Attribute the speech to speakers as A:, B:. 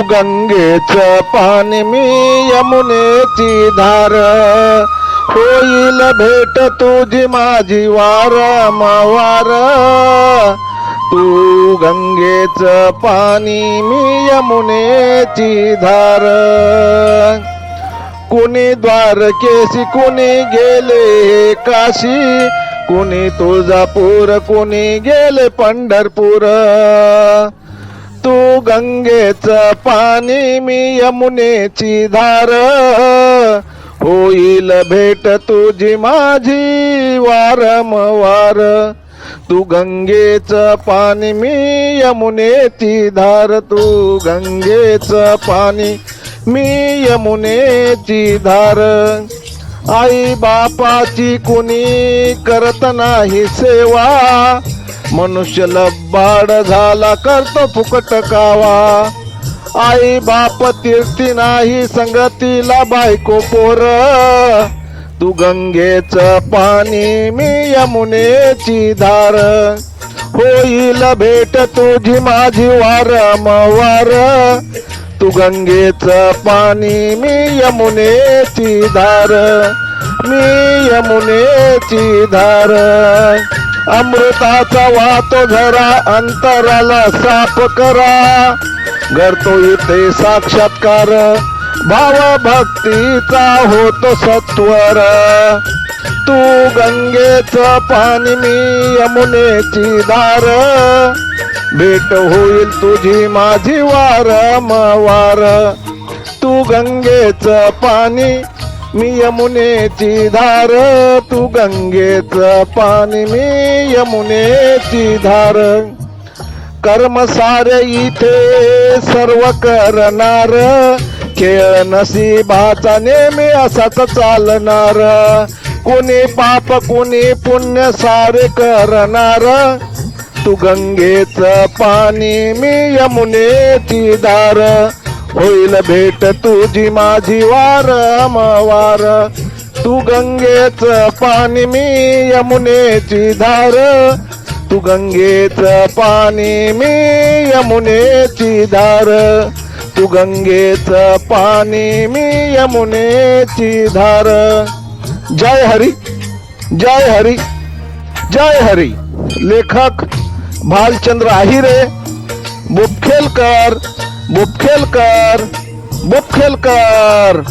A: गंगेच पाणी मी यमुनेची धार, होईल भेट तुझी माझी वारंवार। तू गंगेच पाणी मी यमुनेची धार। कुणी द्वारकेशी कुणी गेले काशी, कुणी तुळजापूर कुणी गेले पंढरपूर। तू गंगेच पाणी मी यमुनेची धार, होईल भेट तुझी माझी वारंवार। तू गंगेच पाणी मी यमुनेची धार, तू गंगेच पाणी मी यमुनेची धार। आई बापाची कुणी करत नाही सेवा, मनुष्य लबाड झाला करतो फुकट कावा। आई बाप तीर्थी नाही संगतीला बायको पोर, तू गंगेच पाणी मी यमुनेची धार, होईल भेट तुझी माझी वारंवार। तू गंगेच पाणी मी यमुनेची धार, मी यमुनेची धार। अमृताचा वाहतो झरा अंतराला साफ करा, घडतो इथे साक्षात्कार भाव भक्तीचा होतो सत्वर। तू गंगेच पाणी मी यमुनेची धार, भेट होईल तुझी माझी वारंवार। तू गंगेच पाणी मी यमुनेची धार, तू गंगेच पाणी मी यमुनेची धार। कर्म सारे इथे सर्व करणार, खेळ नशिबाचा नेहमी असाच चालणार। कोणी पाप कोणी पुण्य सारे करणार, तू गंगेच पाणी मी यमुनेची धार, होईल भेट तुझी माझी वारंवार। तू गंगेच पाणी मी यमुनेची धार, तू गंगेच पाणी मी यमुनेची धार, तू गंगेच पाणी मी यमुनेची धार। जय हरी, जय हरी, जय हरी। लेखक भालचंद्र आहिरे, बुपखेलकर, बुपखेलकर, बुपखेलकर।